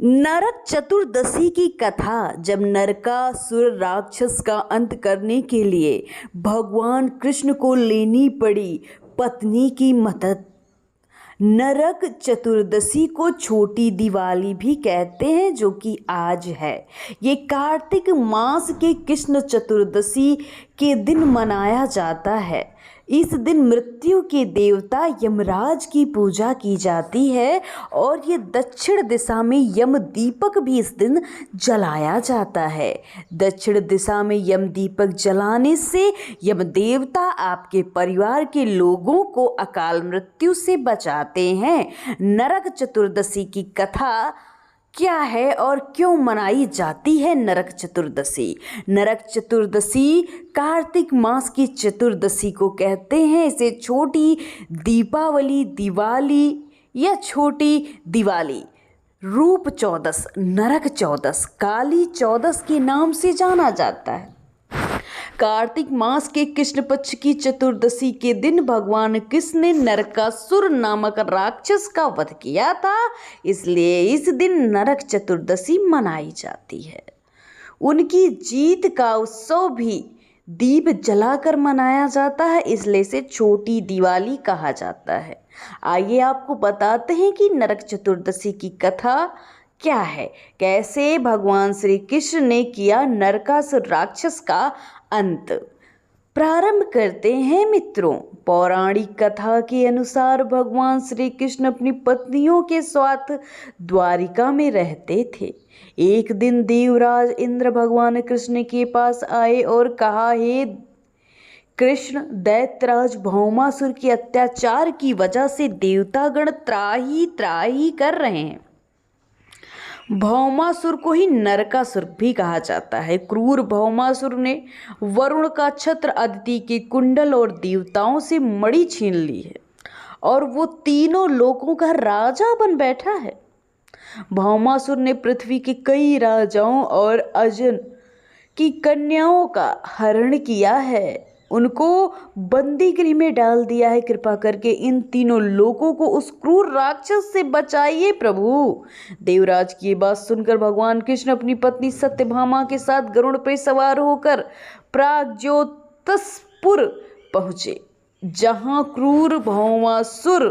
नरक चतुर्दशी की कथा। जब नरकासुर राक्षस का अंत करने के लिए भगवान कृष्ण को लेनी पड़ी पत्नी की मदद। नरक चतुर्दशी को छोटी दिवाली भी कहते हैं, जो कि आज है। ये कार्तिक मास के कृष्ण चतुर्दशी के दिन मनाया जाता है। इस दिन मृत्यु के देवता यमराज की पूजा की जाती है और ये दक्षिण दिशा में यम दीपक भी इस दिन जलाया जाता है। दक्षिण दिशा में यम दीपक जलाने से यम देवता आपके परिवार के लोगों को अकाल मृत्यु से बचाते हैं। नरक चतुर्दशी की कथा क्या है और क्यों मनाई जाती है नरक चतुर्दशी? नरक चतुर्दशी कार्तिक मास की चतुर्दशी को कहते हैं। इसे छोटी दीपावली, दिवाली या छोटी दिवाली, रूप चौदस, नरक चौदस, काली चौदस के नाम से जाना जाता है। कार्तिक मास के कृष्ण पक्ष की चतुर्दशी के दिन भगवान कृष्ण ने नरकासुर नामक राक्षस का वध किया था, इसलिए इस दिन नरक चतुर्दशी मनाई जाती है। उनकी जीत का उत्सव भी दीप जलाकर मनाया जाता है, इसलिए इसे छोटी दिवाली कहा जाता है। आइए आपको बताते हैं कि नरक चतुर्दशी की कथा क्या है, कैसे भगवान श्री कृष्ण ने किया नरकासुर राक्षस का अंत। प्रारंभ करते हैं मित्रों। पौराणिक कथा के अनुसार भगवान श्री कृष्ण अपनी पत्नियों के साथ द्वारिका में रहते थे। एक दिन देवराज इंद्र भगवान कृष्ण के पास आए और कहा, हे कृष्ण, दैत्यराज भौमासुर के अत्याचार की वजह से देवतागण त्राही त्राही कर रहे हैं। भौमासुर को ही नरकासुर भी कहा जाता है। क्रूर भौमासुर ने वरुण का छत्र, अदिति के कुंडल और देवताओं से मणि छीन ली है और वो तीनों लोकों का राजा बन बैठा है। भौमासुर ने पृथ्वी के कई राजाओं और अजन की कन्याओं का हरण किया है, उनको बंदी गृह में डाल दिया है। कृपा करके इन तीनों लोगों को उस क्रूर राक्षस से बचाइए प्रभु। देवराज की बात सुनकर भगवान कृष्ण अपनी पत्नी सत्यभामा के साथ गरुड़ पर सवार होकर प्रागज्योतिषपुर पहुँचे, जहाँ क्रूर भौमासुर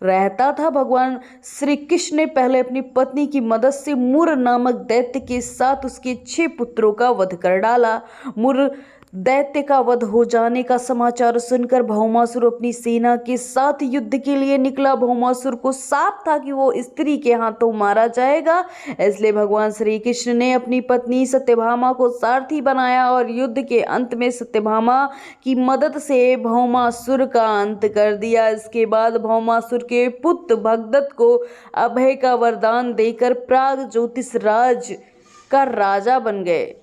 रहता था। भगवान श्री कृष्ण ने पहले अपनी पत्नी की मदद से मुर नामक दैत्य के साथ उसके 6 पुत्रों का वध कर डाला। मुर दैत्य का वध हो जाने का समाचार सुनकर भौमासुर अपनी सेना के साथ युद्ध के लिए निकला। भौमासुर को साफ था कि वो स्त्री के हाथों मारा जाएगा, इसलिए भगवान श्री कृष्ण ने अपनी पत्नी सत्यभामा को सारथी बनाया और युद्ध के अंत में सत्यभामा की मदद से भौमासुर का अंत कर दिया। इसके बाद भौमासुर के पुत्र भगदत्त को अभय का वरदान देकर प्रागज्योतिष राज का राजा बन गए।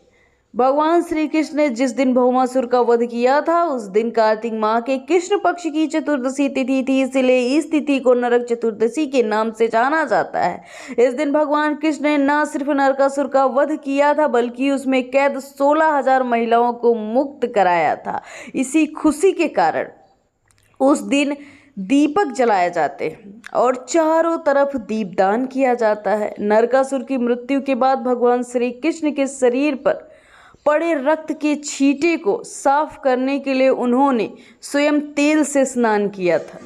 भगवान श्री कृष्ण ने जिस दिन भौमासुर का वध किया था उस दिन कार्तिक माह के कृष्ण पक्ष की चतुर्दशी तिथि थी, इसलिए इस तिथि को नरक चतुर्दशी के नाम से जाना जाता है। इस दिन भगवान कृष्ण ने न सिर्फ नरकासुर का वध किया था, बल्कि उसमें कैद 16,000 महिलाओं को मुक्त कराया था। इसी खुशी के कारण उस दिन दीपक जलाए जाते हैं और चारों तरफ दीपदान किया जाता है। नरकासुर की मृत्यु के बाद भगवान श्री कृष्ण के शरीर पर पड़े रक्त के छींटे को साफ करने के लिए उन्होंने स्वयं तेल से स्नान किया था।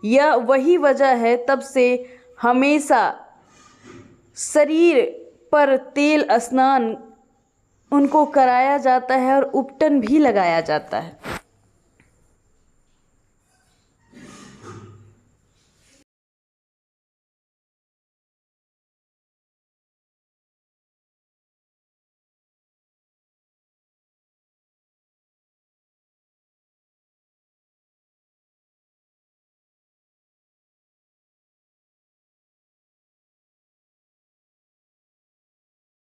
यह वही वजह है, तब से हमेशा शरीर पर तेल स्नान उनको कराया जाता है और उपटन भी लगाया जाता है।